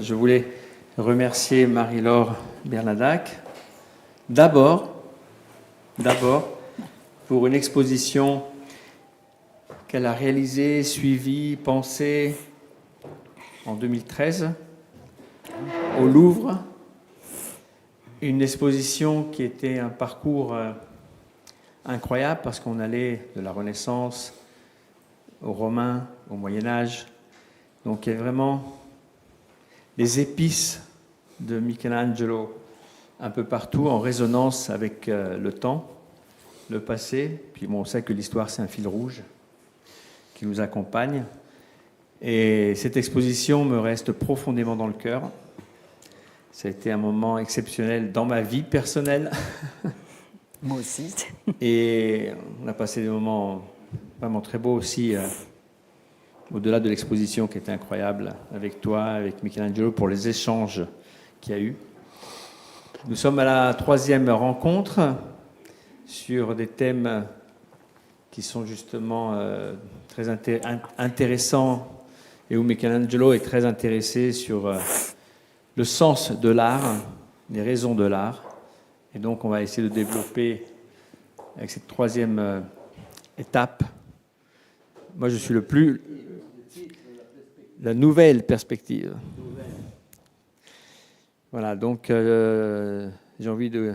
Je voulais remercier Marie-Laure Bernadac d'abord pour une exposition qu'elle a réalisée, suivie, pensée en 2013 au Louvre. Une exposition qui était un parcours incroyable parce qu'on allait de la Renaissance aux Romains, au Moyen-Âge. Donc il y a vraiment les épices de Michelangelo un peu partout en résonance avec le temps, le passé. Puis bon, on sait que l'histoire, c'est un fil rouge qui nous accompagne. Et cette exposition me reste profondément dans le cœur. Ça a été un moment exceptionnel dans ma vie personnelle. Moi aussi. Et on a passé des moments vraiment très beaux aussi, au-delà de l'exposition qui était incroyable, avec toi, avec Michelangelo, pour les échanges qu'il y a eu. Nous sommes à la 3e rencontre sur des thèmes qui sont justement très intéressants et où Michelangelo est très intéressé sur le sens de l'art, les raisons de l'art. Et donc on va essayer de développer avec cette 3e étape. Moi je suis la nouvelle perspective. Voilà, donc j'ai envie de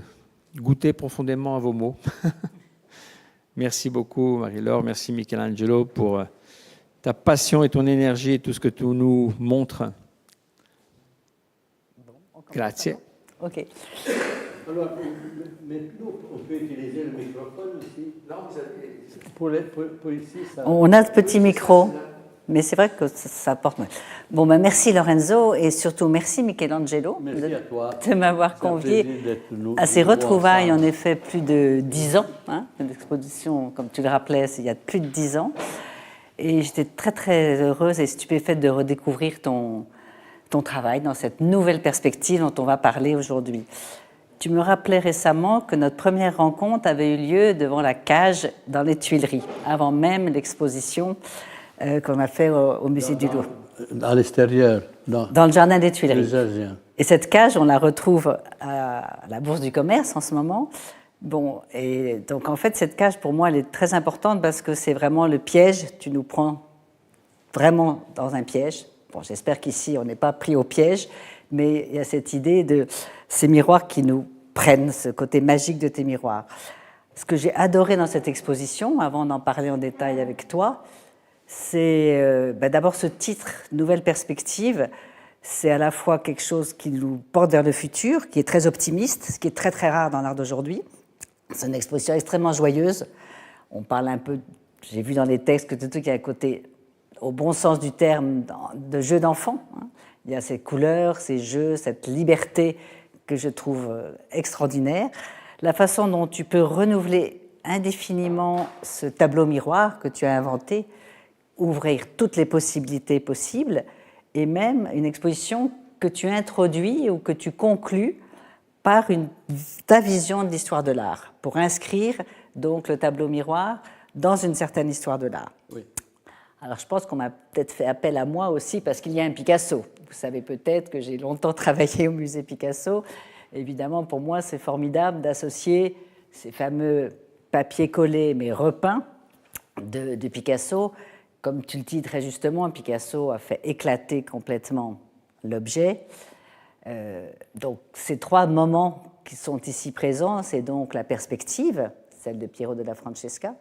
goûter profondément à vos mots. Merci beaucoup Marie-Laure, merci Michelangelo pour ta passion et ton énergie et tout ce que tu nous montres. Grazie. Ok. Alors, maintenant, on peut utiliser le microphone aussi. Non, pour ici, ça... On a ce petit micro, mais c'est vrai que ça porte mal. Bon, ben merci Lorenzo et surtout merci Michelangelo de m'avoir convié à ces retrouvailles, en effet, plus de 10 ans. Hein, l'exposition, comme tu le rappelais, c'est il y a plus de 10 ans. Et j'étais très, très heureuse et stupéfaite de redécouvrir ton travail dans cette nouvelle perspective dont on va parler aujourd'hui. Tu me rappelais récemment que notre première rencontre avait eu lieu devant la cage dans les Tuileries, avant même l'exposition qu'on a fait au musée du Louvre. À l'extérieur. Dans le jardin des Tuileries. Et cette cage, on la retrouve à la Bourse du Commerce en ce moment. Bon, et donc en fait, cette cage, pour moi, elle est très importante parce que c'est vraiment le piège. Tu nous prends vraiment dans un piège. Bon, j'espère qu'ici, on n'est pas pris au piège, mais il y a cette idée de ces miroirs qui nous prennent, ce côté magique de tes miroirs. Ce que j'ai adoré dans cette exposition, avant d'en parler en détail avec toi, c'est d'abord ce titre, Nouvelle perspective. C'est à la fois quelque chose qui nous porte vers le futur, qui est très optimiste, ce qui est très très rare dans l'art d'aujourd'hui. C'est une exposition extrêmement joyeuse. On parle un peu, j'ai vu dans les textes que tout il y a un côté, au bon sens du terme, de jeu d'enfant. Il y a ces couleurs, ces jeux, cette liberté que je trouve extraordinaire. La façon dont tu peux renouveler indéfiniment ce tableau miroir que tu as inventé, ouvrir toutes les possibilités possibles, et même une exposition que tu introduis ou que tu conclus par ta vision de l'histoire de l'art, pour inscrire donc le tableau miroir dans une certaine histoire de l'art. Oui. Alors je pense qu'on m'a peut-être fait appel à moi aussi parce qu'il y a un Picasso. Vous savez peut-être que j'ai longtemps travaillé au musée Picasso. Évidemment, pour moi, c'est formidable d'associer ces fameux papiers collés mais repeints de Picasso. Comme tu le dis très justement, Picasso a fait éclater complètement l'objet. Donc ces 3 moments qui sont ici présents, c'est donc la perspective, celle de Piero della Francesca.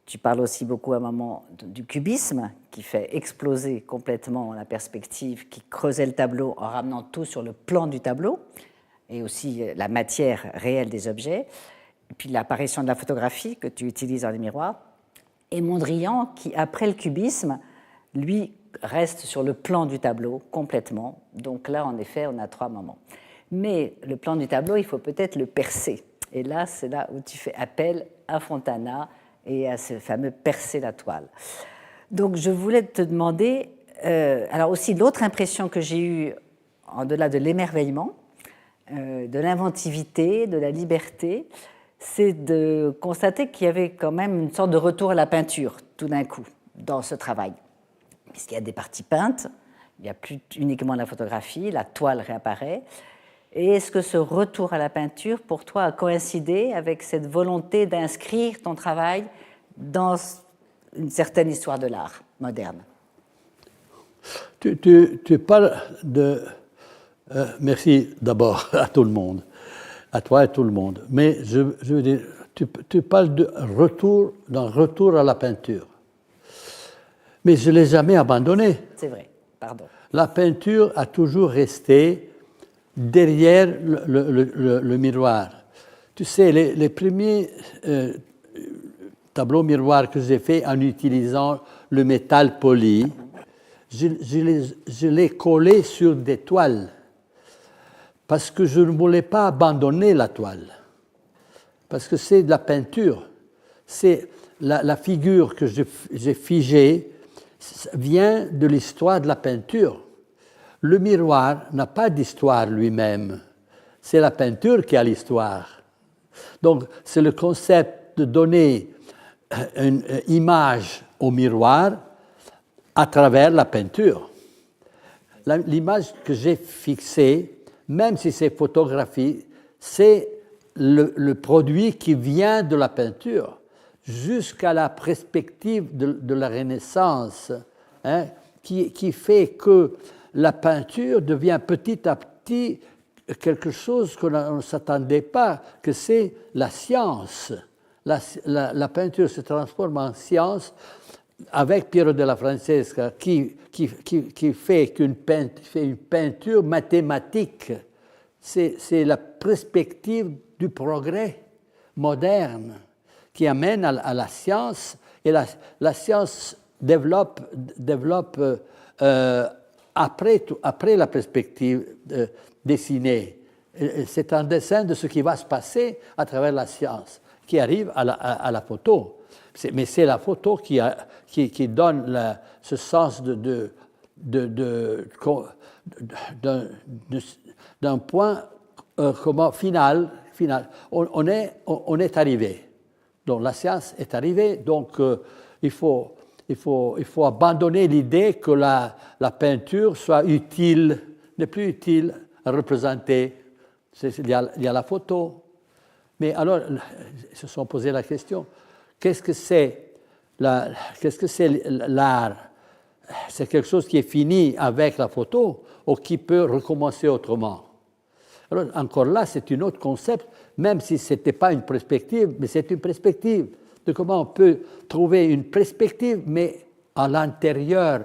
Tu parles aussi beaucoup à un moment du cubisme, qui fait exploser complètement la perspective, qui creusait le tableau en ramenant tout sur le plan du tableau, et aussi la matière réelle des objets. Et puis l'apparition de la photographie que tu utilises dans les miroirs. Et Mondrian, qui, après le cubisme, lui, reste sur le plan du tableau complètement. Donc là, en effet, on a 3 moments. Mais le plan du tableau, il faut peut-être le percer. Et là, c'est là où tu fais appel à Fontana et à ce fameux percer la toile. Donc, je voulais te demander, alors aussi l'autre impression que j'ai eue, en-delà de l'émerveillement, de l'inventivité, de la liberté, c'est de constater qu'il y avait quand même une sorte de retour à la peinture, tout d'un coup, dans ce travail. Puisqu'il y a des parties peintes, Il n'y a plus uniquement la photographie, la toile réapparaît. Et est-ce que ce retour à la peinture, pour toi, a coïncidé avec cette volonté d'inscrire ton travail dans une certaine histoire de l'art moderne? Tu parles de... merci d'abord à tout le monde, à toi et tout le monde. Mais je veux dire, tu parles d'un retour à la peinture. Mais je ne l'ai jamais abandonné. C'est vrai, pardon. La peinture a toujours resté derrière le miroir. Tu sais, les premiers tableaux miroirs que j'ai faits en utilisant le métal poli, je les collais sur des toiles parce que je ne voulais pas abandonner la toile. Parce que c'est de la peinture. C'est la figure que j'ai figée vient de l'histoire de la peinture. Le miroir n'a pas d'histoire lui-même. C'est la peinture qui a l'histoire. Donc, c'est le concept de donner une image au miroir à travers la peinture. L'image que j'ai fixée, même si c'est photographie, c'est le produit qui vient de la peinture jusqu'à la perspective de la Renaissance, hein, qui fait que la peinture devient petit à petit quelque chose qu'on ne s'attendait pas, que c'est la science. La peinture se transforme en science avec Piero della Francesca qui fait une peinture mathématique. C'est la perspective du progrès moderne qui amène à la science, et la science développe après la perspective dessinée. C'est un dessin de ce qui va se passer à travers la science qui arrive à la photo. Mais c'est la photo qui donne ce sens d'un point final. On est arrivé. Donc la science est arrivée, donc il faut abandonner l'idée que la peinture soit utile, n'est plus utile à représenter. Il y a la photo. Mais alors, ils se sont posé la question, qu'est-ce que c'est l'art? C'est quelque chose qui est fini avec la photo ou qui peut recommencer autrement? Alors, encore là, c'est un autre concept, même si ce n'était pas une perspective, mais c'est une perspective de comment on peut trouver une perspective, mais à l'intérieur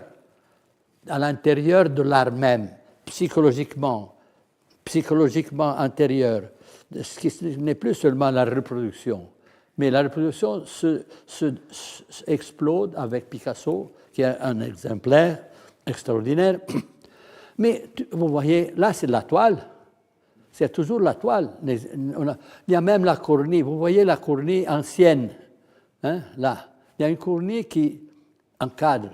de l'art même, psychologiquement intérieur, ce qui n'est plus seulement la reproduction, mais la reproduction explode avec Picasso, qui est un exemplaire extraordinaire. Mais vous voyez, là, c'est de la toile. C'est toujours la toile. Il y a même la cornille. Vous voyez la cornille ancienne. Hein, là. Il y a une cornille qui encadre.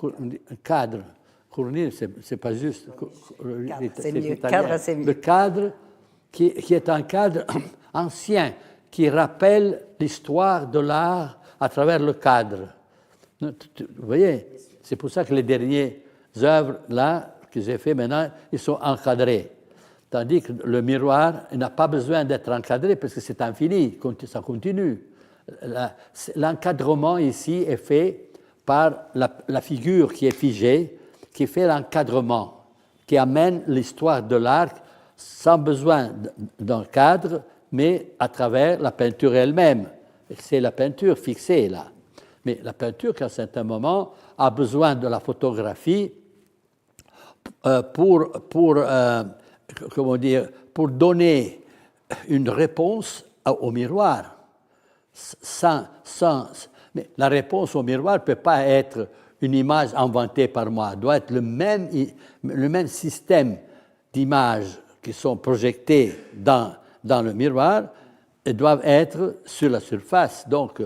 Un cadre. Cornille, c'est pas juste. C'est mieux. Cadre, c'est mieux. Le cadre qui est un cadre ancien, qui rappelle l'histoire de l'art à travers le cadre. Vous voyez, c'est pour ça que les dernières œuvres, là, que j'ai fait maintenant, ils sont encadrés. Tandis que le miroir n'a pas besoin d'être encadré parce que c'est infini, ça continue. L'encadrement ici est fait par la figure qui est figée, qui fait l'encadrement, qui amène l'histoire de l'art sans besoin d'un cadre, mais à travers la peinture elle-même. C'est la peinture fixée là. Mais la peinture, qu'à un certain moment, a besoin de la photographie pour donner une réponse au miroir. Mais la réponse au miroir ne peut pas être une image inventée par moi. Elle doit être le même système d'images qui sont projetées dans le miroir et doivent être sur la surface. Donc,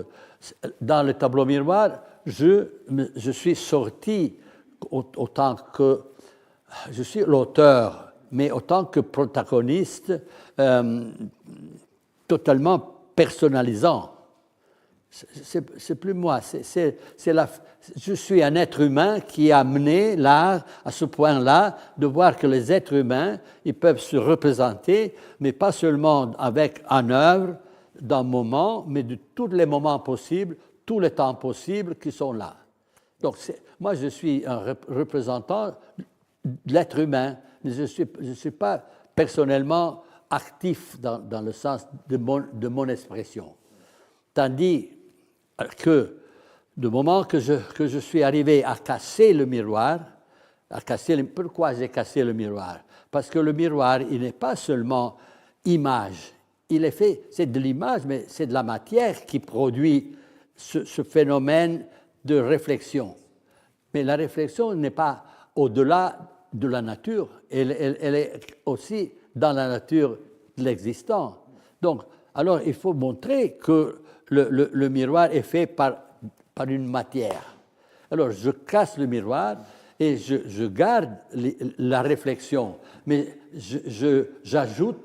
dans le tableau miroir, je suis sorti autant que je suis l'auteur, mais autant que protagoniste, totalement personnalisant. C'est plus moi. Je suis un être humain qui a amené l'art à ce point-là de voir que les êtres humains, ils peuvent se représenter, mais pas seulement avec en œuvre, d'un moment, mais de tous les moments possibles, tous les temps possibles qui sont là. Donc, moi, je suis un représentant de l'être humain, mais je ne suis pas personnellement actif dans le sens de mon expression. Tandis que du moment que je suis arrivé à casser le miroir, pourquoi j'ai cassé le miroir? Parce que le miroir, il n'est pas seulement image, c'est de l'image, mais c'est de la matière qui produit ce phénomène de réflexion. Mais la réflexion n'est pas au-delà de la nature, elle est aussi dans la nature de l'existant. Donc, alors il faut montrer que le miroir est fait par une matière. Alors je casse le miroir et je garde la réflexion, mais j'ajoute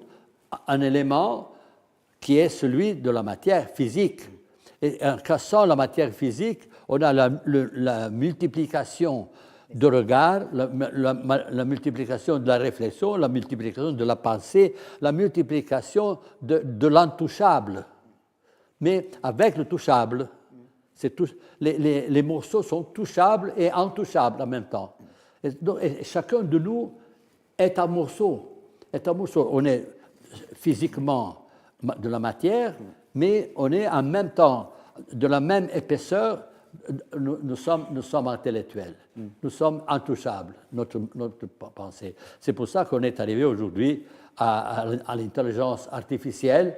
un élément qui est celui de la matière physique. Et en cassant la matière physique, on a la multiplication de regard, la multiplication de la réflexion, la multiplication de la pensée, la multiplication de l'intouchable. Mais avec le touchable, les morceaux sont touchables et intouchables en même temps. Et chacun de nous est un morceau. On est physiquement de la matière, mais on est en même temps de la même épaisseur. Nous sommes intellectuels, nous sommes intouchables, notre pensée. C'est pour ça qu'on est arrivé aujourd'hui à l'intelligence artificielle,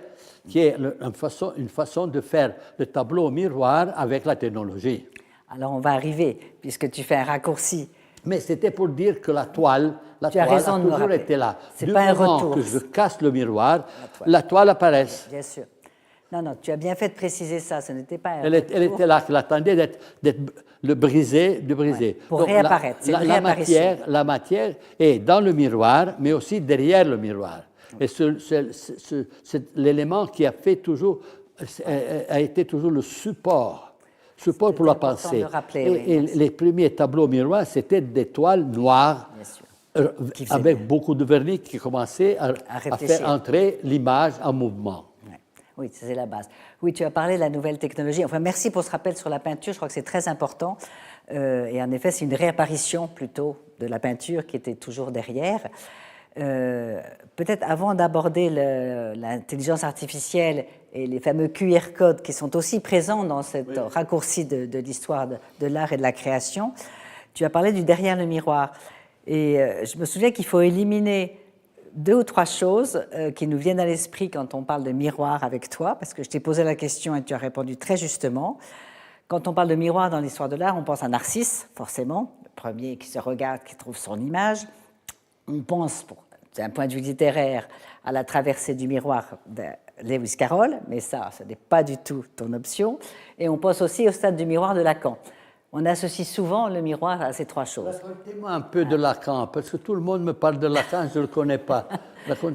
qui est une façon de faire le tableau au miroir avec la technologie. Alors on va arriver, puisque tu fais un raccourci. Mais c'était pour dire que la toile a toujours été là. C'est pas un retour. Du moment que je casse le miroir, la toile apparaît. Bien sûr. Non, tu as bien fait de préciser ça, ce n'était pas un elle était là, elle attendait d'être brisée. Ouais, pour donc, réapparaître, c'est la matière est dans le miroir, mais aussi derrière le miroir. Et c'est l'élément qui a été toujours le support pour la pensée. Et les premiers tableaux miroirs, c'était des toiles noires avec beaucoup de vernis qui commençaient à faire entrer l'image en mouvement. Oui, c'est la base. Oui, tu as parlé de la nouvelle technologie. Enfin, merci pour ce rappel sur la peinture. Je crois que c'est très important. Et en effet, c'est une réapparition plutôt de la peinture qui était toujours derrière. Peut-être avant d'aborder l'intelligence artificielle et les fameux QR codes qui sont aussi présents dans cette raccourci de l'histoire de l'art et de la création, tu as parlé du derrière le miroir. Et je me souviens qu'il faut éliminer 2 ou 3 choses qui nous viennent à l'esprit quand on parle de miroir avec toi, parce que je t'ai posé la question et tu as répondu très justement. Quand on parle de miroir dans l'histoire de l'art, on pense à Narcisse, forcément, le premier qui se regarde, qui trouve son image. On pense, d'un point de vue littéraire, à la traversée du miroir de Lewis Carroll, mais ça n'est pas du tout ton option. Et on pense aussi au stade du miroir de Lacan. On associe souvent le miroir à ces 3 choses. Racontez-moi un peu de Lacan, parce que tout le monde me parle de Lacan, je ne le connais pas.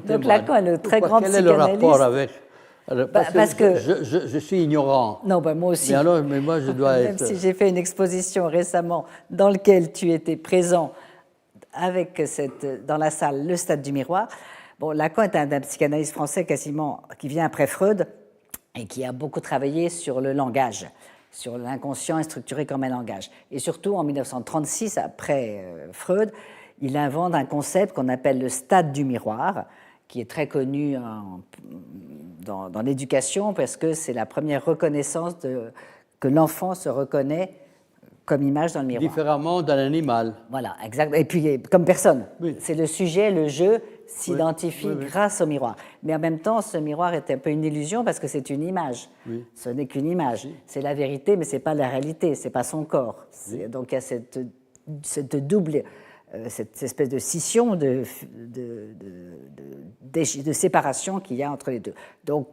Donc Lacan est le très grand psychanalyste. Quel est le rapport avec... Parce que je suis ignorant. Non, moi aussi. Mais moi, je dois Même si j'ai fait une exposition récemment dans laquelle tu étais présent avec dans la salle Le Stade du Miroir. Bon, Lacan est un psychanalyste français quasiment qui vient après Freud et qui a beaucoup travaillé sur le langage, sur l'inconscient est structuré comme un langage. Et surtout, en 1936, après Freud, il invente un concept qu'on appelle le stade du miroir, qui est très connu dans l'éducation parce que c'est la première reconnaissance que l'enfant se reconnaît comme image dans le miroir. Différemment d'un animal. Voilà, exact. Et puis, comme personne. Oui. C'est le sujet, le jeu s'identifie grâce au miroir. Mais en même temps, ce miroir est un peu une illusion parce que c'est une image. Oui. Ce n'est qu'une image. Oui. C'est la vérité, mais ce n'est pas la réalité, ce n'est pas son corps. Oui. Donc il y a cette double, cette espèce de scission, de séparation qu'il y a entre les deux. Donc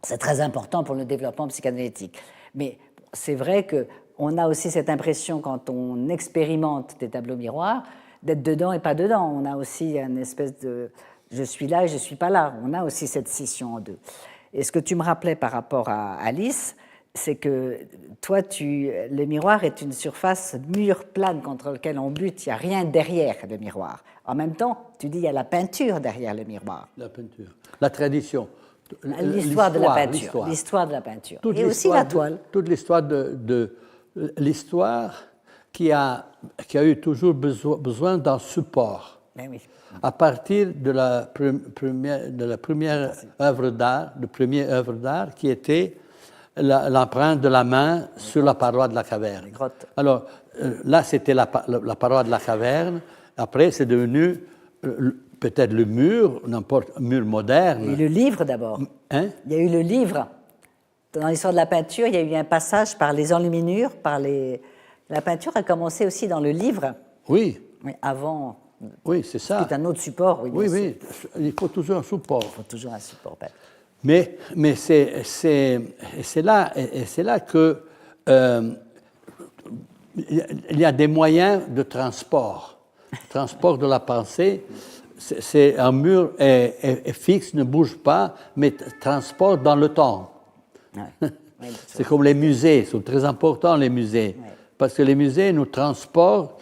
c'est très important pour le développement psychanalytique. Mais c'est vrai qu'on a aussi cette impression, quand on expérimente des tableaux miroirs, d'être dedans et pas dedans. On a aussi une espèce de « je suis là et je ne suis pas là ». On a aussi cette scission en deux. Et ce que tu me rappelais par rapport à Alice, c'est que toi, le miroir est une surface mûre, plane, contre laquelle on bute. Il n'y a rien derrière le miroir. En même temps, tu dis il y a la peinture derrière le miroir. La peinture, la tradition. L'histoire de la peinture. L'histoire de la peinture. Et aussi la toile. Toute l'histoire de l'histoire qui a eu toujours besoin d'un support. Ben oui. À partir de la première œuvre d'art, le premier œuvre d'art qui était l'empreinte de la main sur la paroi de la caverne. Les grottes. Alors là, c'était la paroi de la caverne. Après, c'est devenu peut-être le mur, n'importe mur moderne. Il y a eu le livre d'abord. Hein? Il y a eu le livre. Dans l'histoire de la peinture, il y a eu un passage par les enluminures, La peinture a commencé aussi dans le livre. Oui. Mais avant. Oui, c'est ça. C'est un autre support. Oui, oui, il faut toujours un support. Il faut toujours un support. Mais c'est là que il y a des moyens de transport de la pensée. C'est un mur est fixe, ne bouge pas, mais transporte dans le temps. Ouais. C'est comme les musées, sont très importants les musées, parce que les musées nous transportent.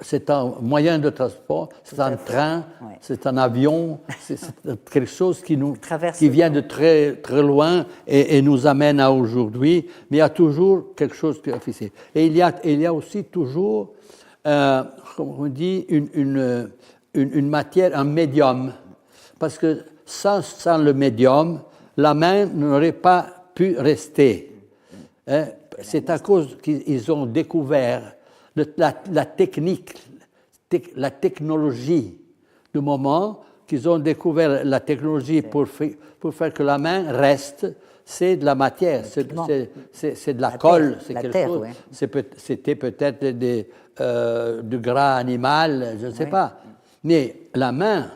C'est un moyen de transport, c'est un train, c'est un avion, c'est quelque chose qui vient de très, très loin et nous amène à aujourd'hui, mais il y a toujours quelque chose qui est fixé. Et il y a aussi toujours, comme on dit, une matière, un médium, parce que sans le médium, la main n'aurait pas pu rester. Hein? C'est à cause qu'ils ont découvert la technique, la technologie du moment qu'ils ont découvert la technologie pour faire que la main reste, c'est de la matière, c'est de la colle, c'est quelque chose. Ouais. C'était peut-être du gras animal, je ne sais pas. Mais la main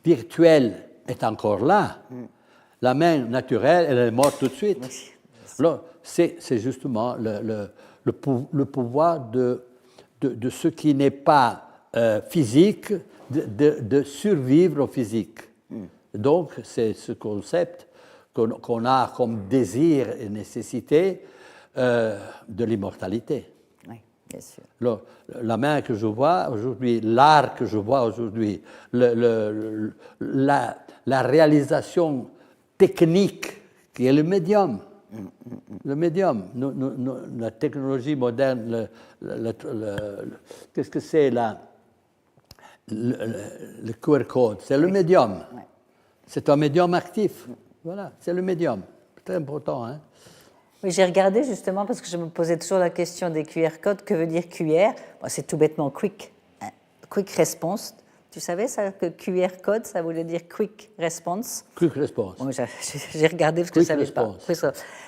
virtuelle est encore là. La main naturelle, elle est morte tout de suite. Alors, c'est justement le pouvoir de ce qui n'est pas physique, de survivre au physique. Donc, c'est ce concept qu'on a comme désir et nécessité de l'immortalité. Oui, bien sûr. La main que je vois aujourd'hui, l'art que je vois aujourd'hui, la réalisation technique qui est le médium. Le médium, la technologie moderne, qu'est-ce que c'est là? Le QR code, c'est le médium. C'est un médium actif. Voilà, c'est le médium. C'est très important. Hein? Oui, j'ai regardé justement parce que je me posais toujours la question des QR codes. Que veut dire QR? Bon, c'est tout bêtement quick response. Tu savais ça, que QR code, ça voulait dire quick response? Quick response. Bon, j'ai regardé parce que je ne savais pas.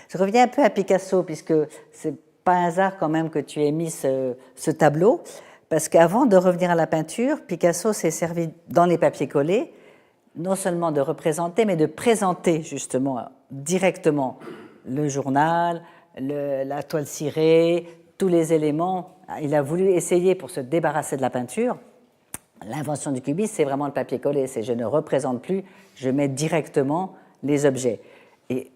Je reviens un peu à Picasso, puisque ce n'est pas un hasard quand même que tu aies mis ce tableau, parce qu'avant de revenir à la peinture, Picasso s'est servi dans les papiers collés, non seulement de représenter, mais de présenter justement directement le journal, la toile cirée, tous les éléments. Il a voulu essayer pour se débarrasser de la peinture. L'invention du cubisme, c'est vraiment le papier collé. C'est je ne représente plus, je mets directement les objets. Et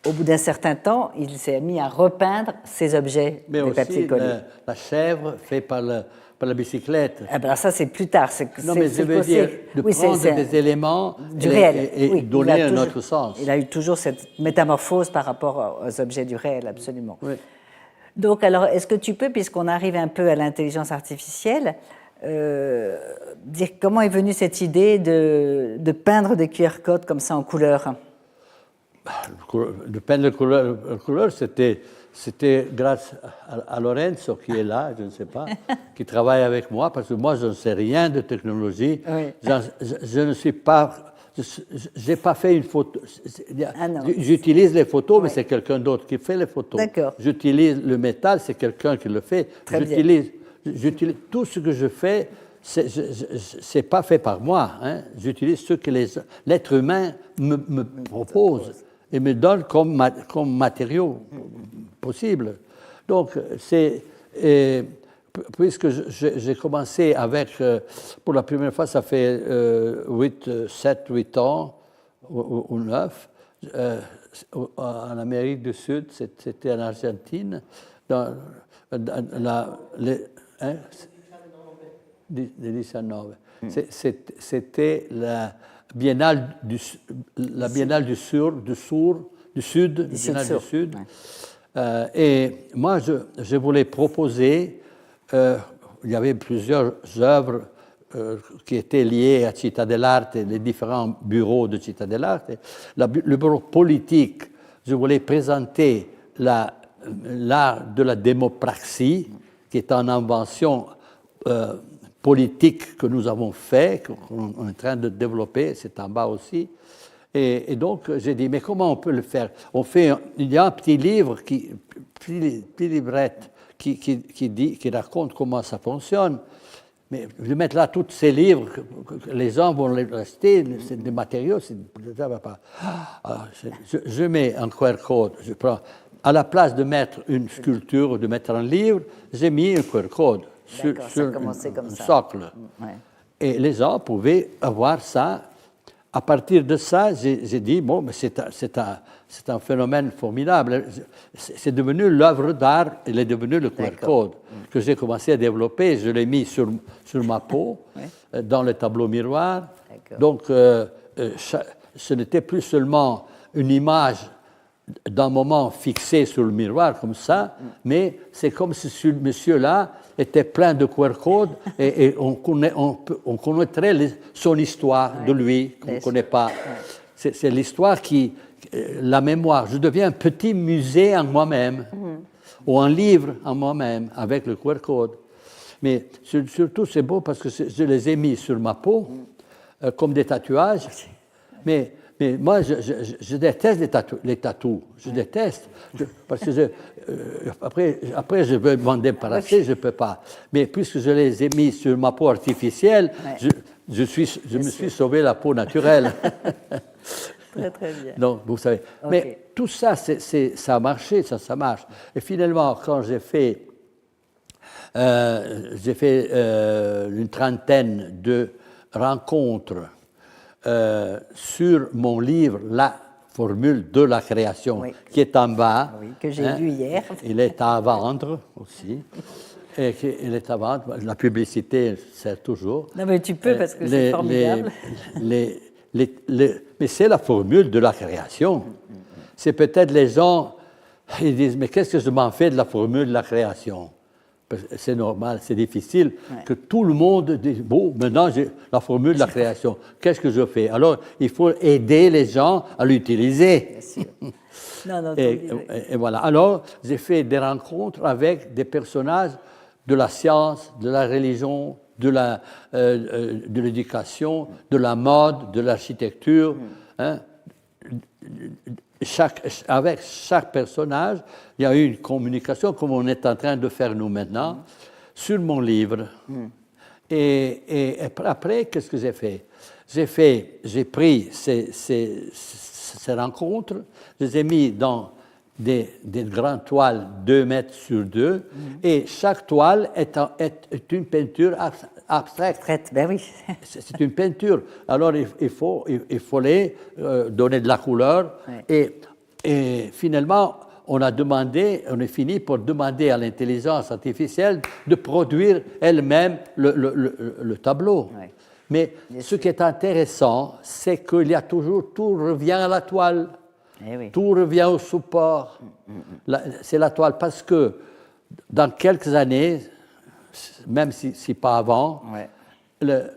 au bout d'un certain temps, il s'est mis à repeindre ces objets des papiers collés. La chèvre faite par la bicyclette. Eh ben ça, c'est plus tard. Non, mais je veux dire de prendre des éléments du réel et donner un autre sens. Il a eu toujours cette métamorphose par rapport aux objets du réel, absolument. Oui. Donc, alors, est-ce que tu peux, puisqu'on arrive un peu à l'intelligence artificielle, dire comment est venue cette idée de peindre des QR codes comme ça en couleur? De peindre en couleur, c'était grâce à Lorenzo qui est là, je ne sais pas, qui travaille avec moi, parce que moi, je ne sais rien de technologie. Oui. Je ne suis pas... Je n'ai pas fait une photo. J'utilise les photos, mais c'est quelqu'un d'autre qui fait les photos. D'accord. J'utilise le métal, c'est quelqu'un qui le fait. J'utilise tout ce que je fais, c'est pas fait par moi. Hein. J'utilise ce que l'être humain me propose et me donne comme matériaux possible. Donc, puisque j'ai commencé avec, pour la première fois, ça fait 7, 8 ans ou 9, en Amérique du Sud, c'était en Argentine, dans hein, 19. C'était la Biennale du Sud, Biennale du Sud, ouais. Et moi, je voulais proposer, il y avait plusieurs œuvres qui étaient liées à Città dell'Arte, les différents bureaux de Città dell'Arte. Le bureau politique, je voulais présenter l'art de la démopraxie, qui est une invention politique que nous avons fait, qu'on est en train de développer, c'est en bas aussi. Et donc, j'ai dit, mais comment on peut le faire? Il y a un petit livre, petit livrette, qui raconte comment ça fonctionne. Mais je vais mettre là tous ces livres, les gens vont les rester, c'est des matériaux, ça ne va pas. Je mets un QR code, je prends, à la place de mettre une sculpture ou de mettre un livre, j'ai mis un QR code sur un socle. Ouais. Et les gens pouvaient avoir ça. À partir de ça, j'ai dit, bon, mais c'est un phénomène formidable. C'est devenu l'œuvre d'art, il est devenu le QR code que j'ai commencé à développer. Je l'ai mis sur ma peau, dans le tableau miroir. Donc, ce n'était plus seulement une image d'un moment fixé sur le miroir comme ça, mais c'est comme si ce monsieur-là était plein de QR codes et on connaîtrait son histoire de lui, qu'on ne connaît pas. C'est l'histoire la mémoire. Je deviens un petit musée en moi-même, ou un livre en moi-même, avec le QR code. Mais surtout, c'est beau parce que je les ai mis sur ma peau, comme des tatouages, mais moi, je déteste les tatous. Je déteste. Parce que après, je veux m'en débarrasser, je ne peux pas. Mais puisque je les ai mis sur ma peau artificielle, je me suis sauvé la peau naturelle. Très, très bien. Donc, vous savez. Okay. Mais tout ça, ça a marché, ça marche. Et finalement, quand j'ai fait une trentaine de rencontres sur mon livre « La formule de la création », qui est en bas. Oui, que j'ai lu hier. Il est à vendre aussi. Et il est à vendre. La publicité sert toujours. Non, mais tu peux parce que c'est formidable. Mais c'est la formule de la création. C'est peut-être les gens, ils disent, mais qu'est-ce que je m'en fais de la formule de la création? C'est normal, c'est difficile que tout le monde dise, bon, maintenant j'ai la formule de la création, qu'est-ce que je fais? Alors, il faut aider les gens à l'utiliser. Et voilà. Alors, j'ai fait des rencontres avec des personnages de la science, de la religion, de l'éducation, de la mode, de l'architecture. Avec chaque personnage, il y a eu une communication, comme on est en train de faire nous maintenant, sur mon livre. Et après, qu'est-ce que j'ai fait? J'ai pris ces rencontres, je les ai mis dans des grandes toiles 2 mètres sur 2, et chaque toile est une peinture abstraite. Ben oui. C'est une peinture. Alors, il faut les donner de la couleur. Et finalement, on est fini pour demander à l'intelligence artificielle de produire elle-même le tableau. Mais ce qui est intéressant, c'est qu'il y a toujours, tout revient à la toile. Tout revient au support. C'est la toile, parce que dans quelques années, même si pas avant,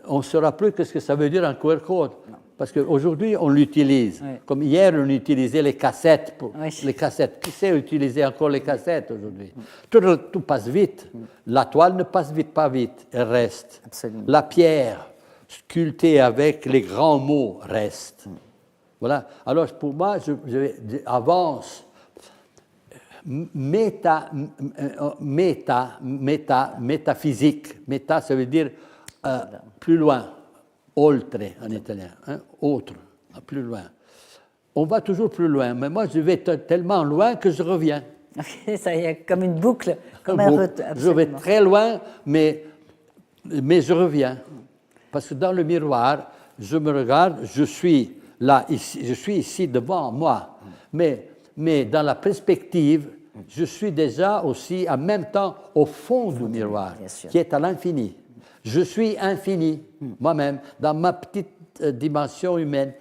on ne saura plus ce que ça veut dire un QR code. Non. Parce qu'aujourd'hui, on l'utilise. Comme hier, on utilisait les cassettes. Les cassettes. Qui sait utiliser encore les cassettes aujourd'hui? Tout passe vite. La toile ne passe pas vite, elle reste. Absolument. La pierre, sculptée avec les grands mots, reste. Voilà. Alors, pour moi, j'avance. Métaphysique. Méta, ça veut dire plus loin. Oltre en italien. Autre, plus loin. On va toujours plus loin, mais moi, je vais tellement loin que je reviens. Ça y est, comme une boucle. Comme je vais très loin, mais je reviens. Parce que dans le miroir, je me regarde, je suis là, ici, je suis ici devant moi, mais dans la perspective, je suis déjà aussi en même temps au fond du miroir, qui est à l'infini. Je suis infini, moi-même, dans ma petite dimension humaine,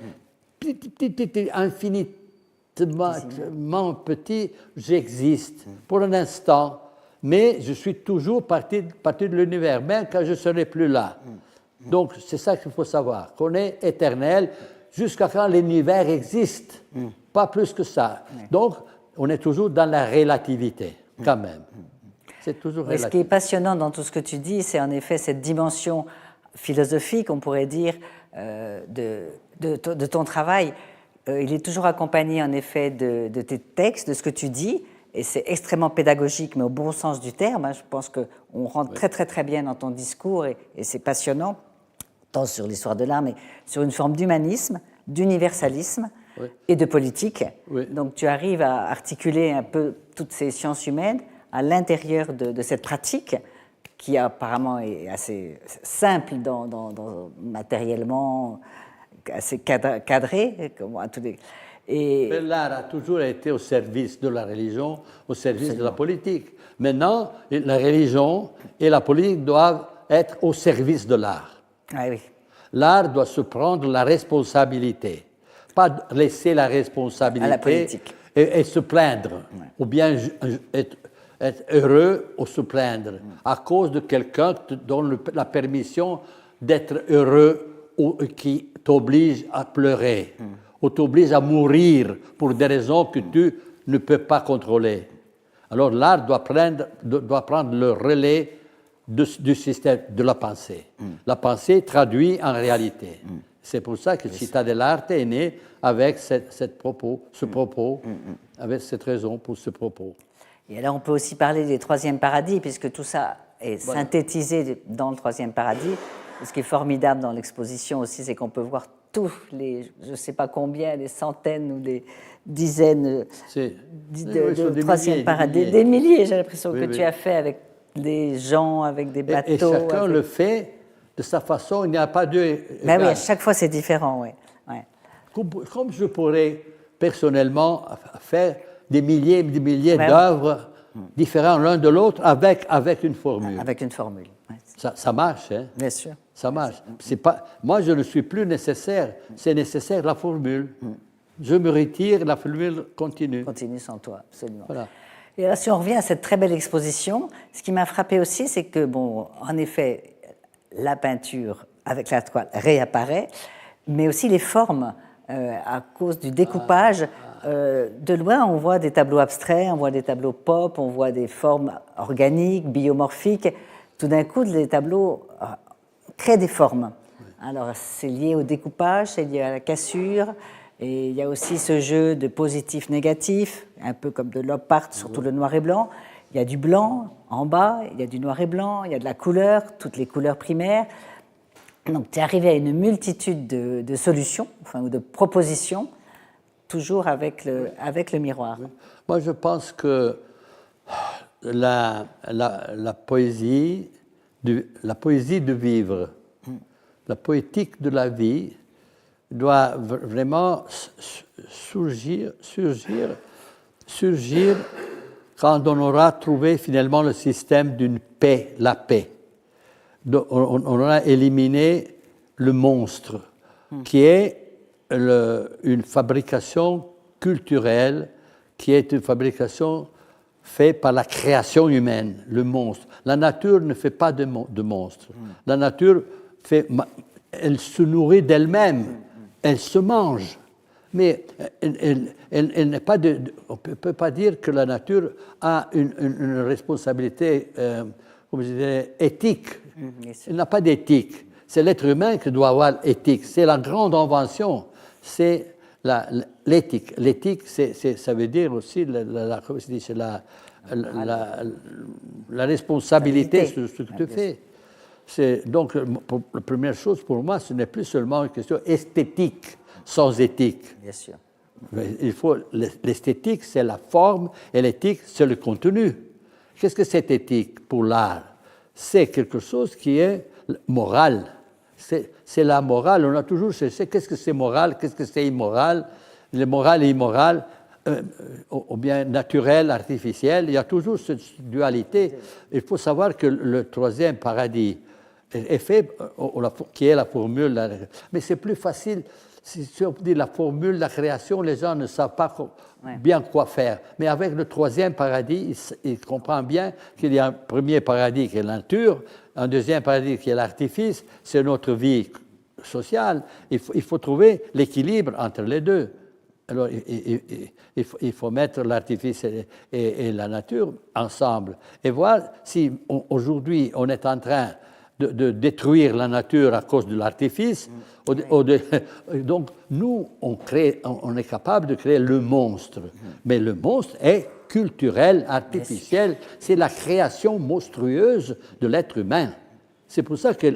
infinitement petit, j'existe pour un instant, mais je suis toujours partie de l'univers, même quand je ne serai plus là. Donc, c'est ça qu'il faut savoir, qu'on est éternel jusqu'à quand l'univers existe, pas plus que ça. Donc, on est toujours dans la relativité, quand même. C'est toujours relatif. Ce qui est passionnant dans tout ce que tu dis, c'est en effet cette dimension philosophique, on pourrait dire, de ton travail. Il est toujours accompagné, en effet, de tes textes, de ce que tu dis, et c'est extrêmement pédagogique, mais au bon sens du terme. Je pense qu'on rentre très, très, très bien dans ton discours, et c'est passionnant, tant sur l'histoire de l'art, mais sur une forme d'humanisme, d'universalisme et de politique. Donc, tu arrives à articuler un peu toutes ces sciences humaines à l'intérieur de cette pratique qui apparemment est assez simple matériellement, assez cadré. Mais l'art a toujours été au service de la religion, au service de la politique. Maintenant, la religion et la politique doivent être au service de l'art. Ah, oui. L'art doit se prendre la responsabilité, pas laisser la responsabilité à la politique. Et se plaindre, ou bien être heureux ou se plaindre à cause de quelqu'un qui te donne la permission d'être heureux ou qui t'oblige à pleurer ou t'oblige à mourir pour des raisons que tu ne peux pas contrôler. Alors l'art doit prendre le relais du système de la pensée. La pensée traduit en réalité. C'est pour ça que Città dell'Arte est né avec ce propos, avec cette raison pour ce propos. Et alors on peut aussi parler des troisièmes paradis, puisque tout ça est synthétisé dans le troisième paradis. Et ce qui est formidable dans l'exposition aussi, c'est qu'on peut voir tous les, je ne sais pas combien, des centaines ou des dizaines de troisième paradis, des milliers, j'ai l'impression que tu as fait avec des gens, avec des bateaux. Et chacun le fait de sa façon, il n'y a pas deux. Ben oui, à chaque fois c'est différent, oui. Comme je pourrais personnellement faire des milliers et des milliers d'œuvres différentes l'un de l'autre avec une formule. Avec une formule. Ouais. Ça marche, hein? Bien sûr. Ça marche. C'est pas, moi, je ne suis plus nécessaire. C'est nécessaire la formule. Je me retire, la formule continue. Continue sans toi, absolument. Voilà. Et là, si on revient à cette très belle exposition, ce qui m'a frappé aussi, c'est que, bon, en effet, la peinture avec la toile réapparaît, mais aussi les formes, à cause du découpage. De loin, on voit des tableaux abstraits, on voit des tableaux pop, on voit des formes organiques, biomorphiques. Tout d'un coup, les tableaux créent des formes. Alors, c'est lié au découpage, c'est lié à la cassure, et il y a aussi ce jeu de positif-négatif, un peu comme de l'op art, surtout le noir et blanc. Il y a du blanc en bas, il y a du noir et blanc, il y a de la couleur, toutes les couleurs primaires. Donc, tu es arrivé à une multitude de solutions, ou de propositions, toujours avec le miroir. Moi, je pense que la poésie de vivre, la poétique de la vie doit vraiment surgir quand on aura trouvé finalement le système d'une paix, la paix. On aura éliminé le monstre, qui est une fabrication culturelle, qui est une fabrication faite par la création humaine, le monstre. La nature ne fait pas de monstre. La nature elle se nourrit d'elle-même, elle se mange. Mais elle n'est pas on ne peut pas dire que la nature a une responsabilité, comme je dirais, éthique. Elle n'a pas d'éthique. C'est l'être humain qui doit avoir éthique. C'est la grande invention. C'est l'éthique. L'éthique, ça veut dire aussi la responsabilité sur ce que tu fais. Donc, la première chose pour moi, ce n'est plus seulement une question esthétique sans éthique. Bien sûr. L'esthétique, c'est la forme, et l'éthique, c'est le contenu. Qu'est-ce que c'est éthique pour l'art? C'est quelque chose qui est moral. c'est la morale. On a toujours cherché qu'est-ce que c'est moral, qu'est-ce que c'est immoral, le moral et immoral, ou bien naturel, artificiel. Il y a toujours cette dualité. Il faut savoir que le troisième paradis est fait, qui est la formule, mais c'est plus facile. Si on dit la formule, la création, les gens ne savent pas bien quoi faire. Mais avec le troisième paradis, ils comprennent bien qu'il y a un premier paradis qui est la nature, un deuxième paradis qui est l'artifice, c'est notre vie sociale. Il faut trouver l'équilibre entre les deux. Alors, il faut mettre l'artifice et la nature ensemble et voir si aujourd'hui on est en train de détruire la nature à cause de l'artifice. Donc, nous, on est capable de créer le monstre. Mais le monstre est culturel, artificiel. C'est la création monstrueuse de l'être humain. C'est pour ça que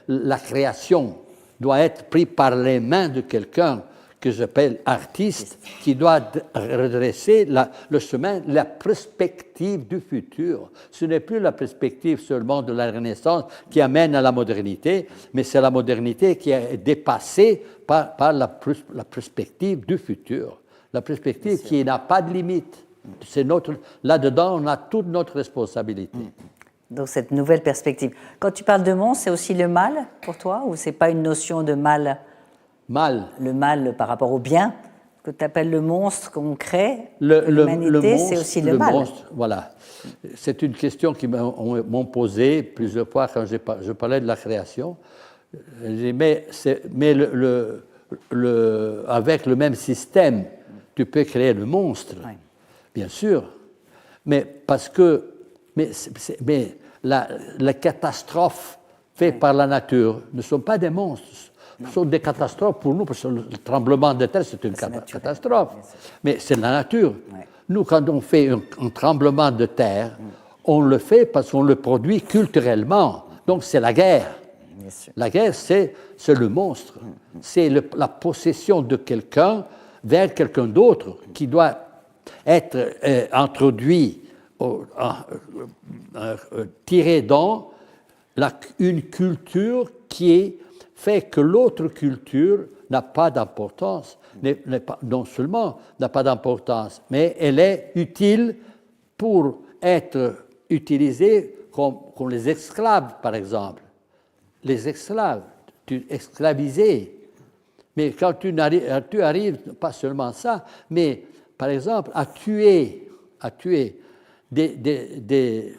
la création doit être prise par les mains de quelqu'un que j'appelle artiste, qui doit redresser le chemin, la perspective du futur. Ce n'est plus la perspective seulement de la Renaissance qui amène à la modernité, mais c'est la modernité qui est dépassée par la perspective du futur, la perspective qui n'a pas de limite. Là-dedans, on a toute notre responsabilité. Donc cette nouvelle perspective. Quand tu parles de monstre, c'est aussi le mal pour toi, ou c'est pas une notion de mal? Mal. Le mal par rapport au bien, que tu appelles le monstre qu'on crée, l'humanité, c'est aussi le mal. Monstre, voilà. C'est une question qu'ils m'ont posée plusieurs fois quand je parlais de la création. J'ai dit, mais avec le même système, tu peux créer le monstre, oui. Bien sûr. Mais parce que les catastrophes faites par la nature ne sont pas des monstres. Ce sont des catastrophes pour nous, parce que le tremblement de terre, c'est une catastrophe. Mais c'est la nature. Ouais. Nous, quand on fait un tremblement de terre, on le fait parce qu'on le produit culturellement. Donc, c'est la guerre. La guerre, c'est le monstre. C'est la possession de quelqu'un vers quelqu'un d'autre qui doit être introduit, tiré dans une culture qui fait que l'autre culture n'a pas d'importance, non seulement n'a pas d'importance, mais elle est utile pour être utilisée comme les esclaves, par exemple. Les esclaves, tu esclavisé. Mais quand tu arrives, pas seulement ça, mais par exemple à tuer des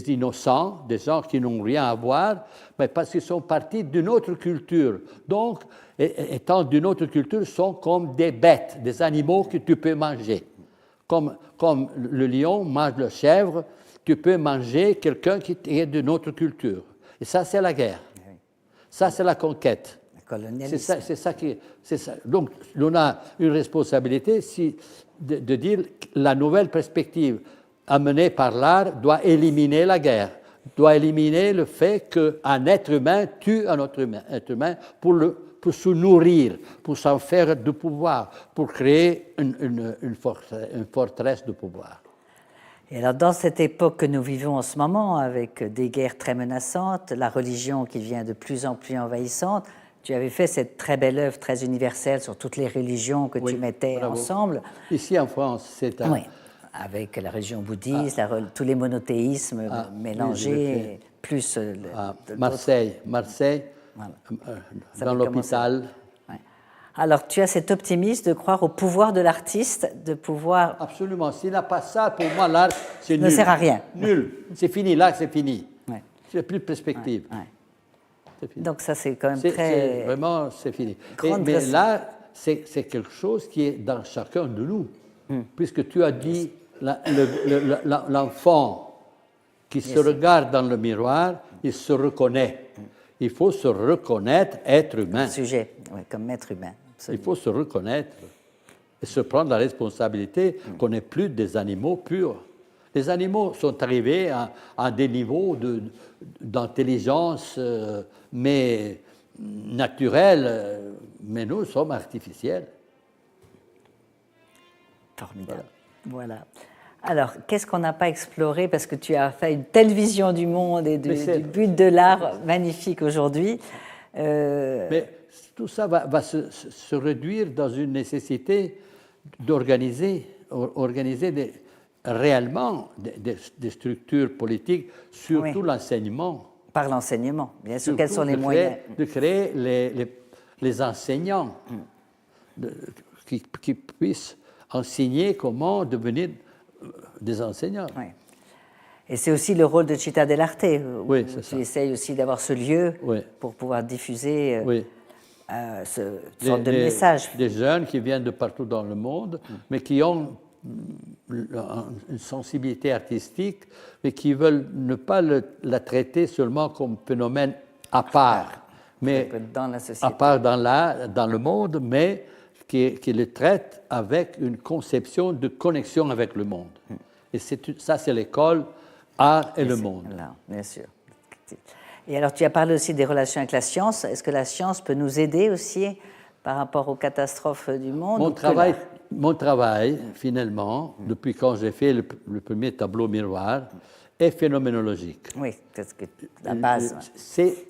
innocents, des gens qui n'ont rien à voir, mais parce qu'ils sont partis d'une autre culture. Donc, étant d'une autre culture, sont comme des bêtes, des animaux que tu peux manger. Comme le lion mange la chèvre, tu peux manger quelqu'un qui est d'une autre culture. Et ça, c'est la guerre. Ça, c'est la conquête. C'est ça. Donc, on a une responsabilité de dire la nouvelle perspective amenée par l'art doit éliminer la guerre, doit éliminer le fait qu'un être humain tue un autre être humain pour se nourrir, pour s'en faire du pouvoir, pour créer une forteresse de pouvoir. Et alors, dans cette époque que nous vivons en ce moment, avec des guerres très menaçantes, la religion qui devient de plus en plus envahissante, tu avais fait cette très belle œuvre, très universelle, sur toutes les religions que tu mettais ensemble. Ici en France, c'est un... Oui, avec la religion bouddhiste, tous les monothéismes mélangés, plus... Marseille, voilà. Dans l'hôpital. Ouais. Alors, tu as cet optimisme de croire au pouvoir de l'artiste, de pouvoir... Absolument. S'il n'a pas ça, pour moi, l'art, c'est nul. Ne sert à rien. Nul. C'est fini. L'art, c'est fini. Ouais. Il n'y a plus de perspective. Ouais. Donc ça, c'est quand même très... Vraiment, c'est fini. Mais l'art, c'est quelque chose qui est dans chacun de nous. Puisque tu as dit, l'enfant qui se regarde dans le miroir, il se reconnaît. Il faut se reconnaître être humain. Sujet, oui, comme être humain. Absolument. Il faut se reconnaître et se prendre la responsabilité qu'on n'est plus des animaux purs. Les animaux sont arrivés à des niveaux d'intelligence, mais naturels, mais nous sommes artificiels. Formidable. Voilà. Alors, qu'est-ce qu'on n'a pas exploré, parce que tu as fait une telle vision du monde et du but de l'art magnifique aujourd'hui. Mais tout ça va se réduire dans une nécessité d'organiser réellement des structures politiques, surtout l'enseignement. Par l'enseignement, bien sûr. Quels Surtout sont les moyens? De créer les enseignants qui puissent enseigner comment devenir des enseignants. Oui. Et c'est aussi le rôle de Città dell'Arte, où Oui, c'est ça. tu essayes aussi d'avoir ce lieu Oui. pour pouvoir diffuser Oui. ce sorte de message. Des jeunes qui viennent de partout dans le monde, mais qui ont une sensibilité artistique, mais qui veulent ne pas la traiter seulement comme phénomène à part, mais Dans la société. à part dans le monde, mais qui le traite avec une conception de connexion avec le monde. Et ça, c'est l'école Art et le monde. Là, bien sûr. Et alors, tu as parlé aussi des relations avec la science. Est-ce que la science peut nous aider aussi par rapport aux catastrophes du monde? Mon travail, finalement, depuis quand j'ai fait le premier tableau miroir, est phénoménologique. Oui, c'est la base.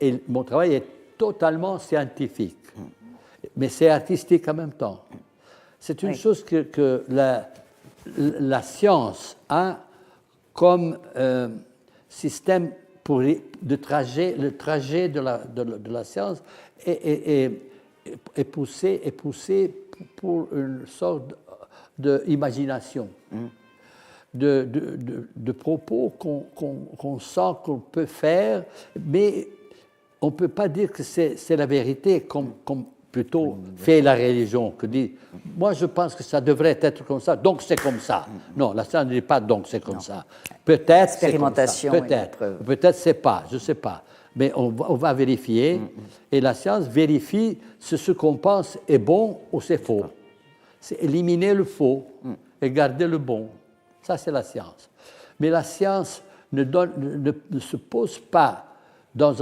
Et mon travail est totalement scientifique, mais c'est artistique en même temps. C'est une chose que la science a comme système le trajet de la science est poussé pour une sorte d'imagination, de propos qu'on sent qu'on peut faire, mais on ne peut pas dire que c'est la vérité, comme plutôt fait la religion, que dit « moi je pense que ça devrait être comme ça, donc c'est comme ça ». Non, la science ne dit pas « donc c'est comme ça ». Peut-être c'est comme ça, peut-être c'est pas, je ne sais pas. Mais on va vérifier, et la science vérifie si ce qu'on pense est bon ou c'est faux. C'est éliminer le faux et garder le bon. Ça, c'est la science. Mais la science ne se pose pas dans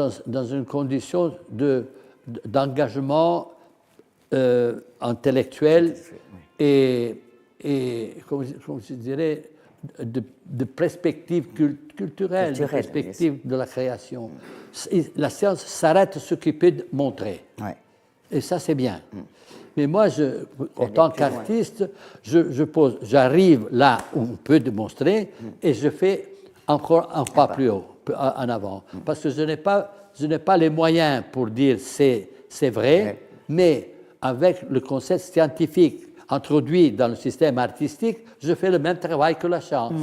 une condition d'engagement intellectuel et comme je dirais, de perspective culturelle, de perspective de la création. La science s'arrête à ce qu'il peut montrer. Ouais. Et ça, c'est bien. Mais moi, en tant qu'artiste, j'arrive là où on peut démontrer et je fais encore un pas plus haut, en avant. Parce que je n'ai pas les moyens pour dire c'est vrai, mais avec le concept scientifique introduit dans le système artistique, je fais le même travail que la science,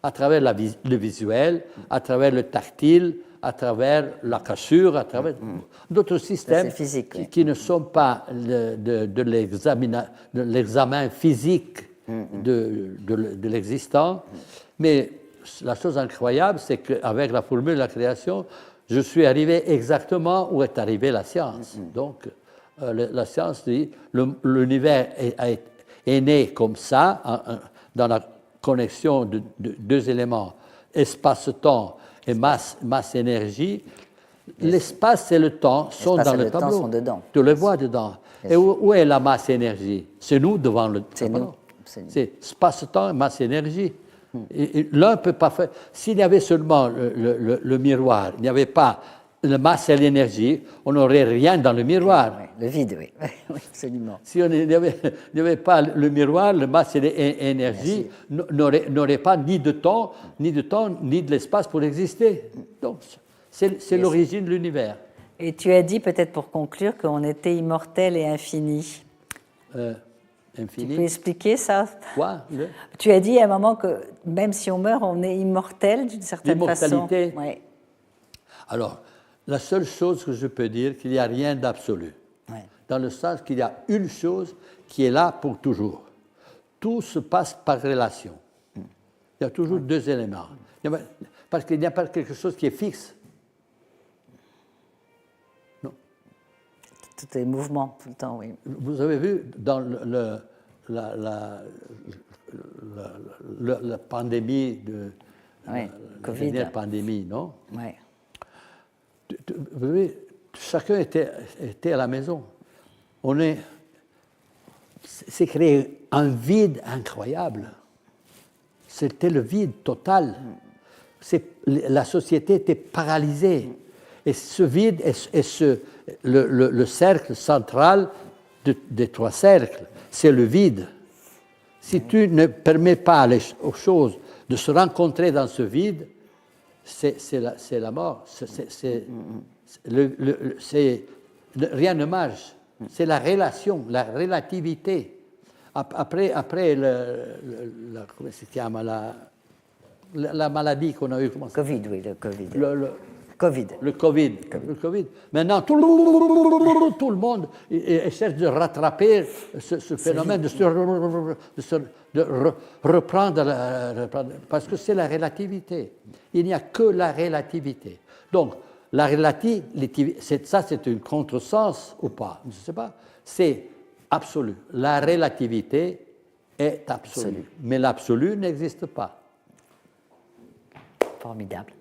à travers le visuel, à travers le tactile, à travers la cassure, à travers d'autres systèmes qui ne sont pas de l'examen physique de l'existant. Mais la chose incroyable, c'est qu'avec la formule de la création, je suis arrivé exactement où est arrivée la science. Donc, la science dit l'univers est né comme ça, dans la connexion de deux éléments, espace-temps et masse-énergie. L'espace et le temps sont dans le tableau. Sont dedans. Tu le vois dedans. Et où est la masse-énergie? C'est nous devant le tableau. C'est espace-temps et masse-énergie. L'un ne peut pas faire. S'il y avait seulement le miroir, il n'y avait pas la masse et l'énergie, on n'aurait rien dans le miroir. Oui, le vide, oui, absolument. Si on n'y avait pas le miroir, la masse et l'énergie n'aurait pas ni de temps, ni de l'espace pour exister. Donc, c'est l'origine de l'univers. Et tu as dit, peut-être pour conclure, qu'on était immortel et infini. Infini. Tu peux expliquer ça? Quoi? Tu as dit à un moment que même si on meurt, on est immortel d'une certaine façon. L'immortalité. Ouais. Alors, la seule chose que je peux dire, qu'il n'y a rien d'absolu. Ouais. Dans le sens qu'il y a une chose qui est là pour toujours. Tout se passe par relation. Il y a toujours deux éléments. Parce qu'il n'y a pas quelque chose qui est fixe. Non. Tout est mouvement tout le temps, oui. Vous avez vu dans la pandémie la Covid. Dernière pandémie, non? Oui. Vous voyez, chacun était à la maison. C'est créé un vide incroyable. C'était le vide total. La société était paralysée. Et ce vide et le cercle central des trois cercles, c'est le vide. Si tu ne permets pas aux choses de se rencontrer dans ce vide, c'est la mort. Rien ne marche. C'est la relation, la relativité. Après comment se chiama, la maladie qu'on a eue. Covid, oui, le Covid. Covid. Le Covid. Maintenant, tout le monde essaie de rattraper ce phénomène, de reprendre, parce que c'est la relativité. Il n'y a que la relativité. Donc, la relativité, ça c'est un contresens ou pas? Je ne sais pas. C'est absolu. La relativité est absolue. Mais l'absolu n'existe pas. Formidable.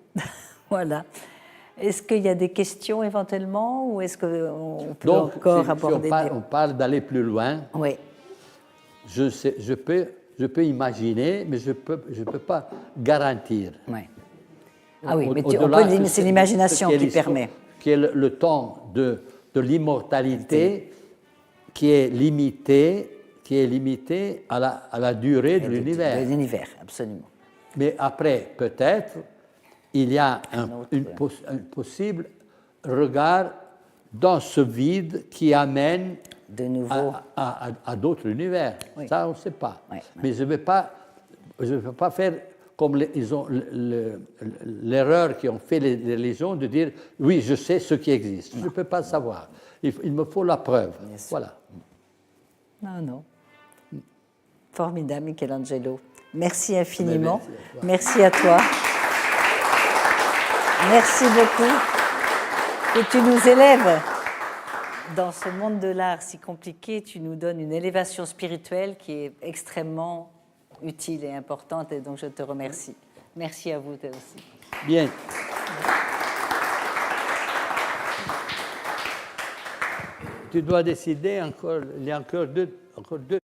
Voilà. Est-ce qu'il y a des questions éventuellement ou est-ce qu'on peut encore aborder on parle d'aller plus loin. Oui. Je peux imaginer, mais je peux pas garantir. Oui. Ah oui, mais c'est l'imagination qui permet. Qui est le temps de l'immortalité qui est limité à la durée de l'univers. De l'univers, absolument. Mais après, peut-être, il y a un possible regard dans ce vide qui amène de nouveau à d'autres univers. Oui. Ça, on ne sait pas. Oui. Mais je ne vais pas faire comme ils ont l'erreur qu'ont fait les religions de dire « oui, je sais ce qui existe ». Je ne peux pas savoir. Il me faut la preuve. Voilà. Non. Formidable, Michelangelo. Merci infiniment. Merci à toi. Merci beaucoup. Et tu nous élèves dans ce monde de l'art si compliqué. Tu nous donnes une élévation spirituelle qui est extrêmement utile et importante. Et donc, je te remercie. Merci à vous, toi aussi. Bien. Tu dois décider encore. Il y a encore deux.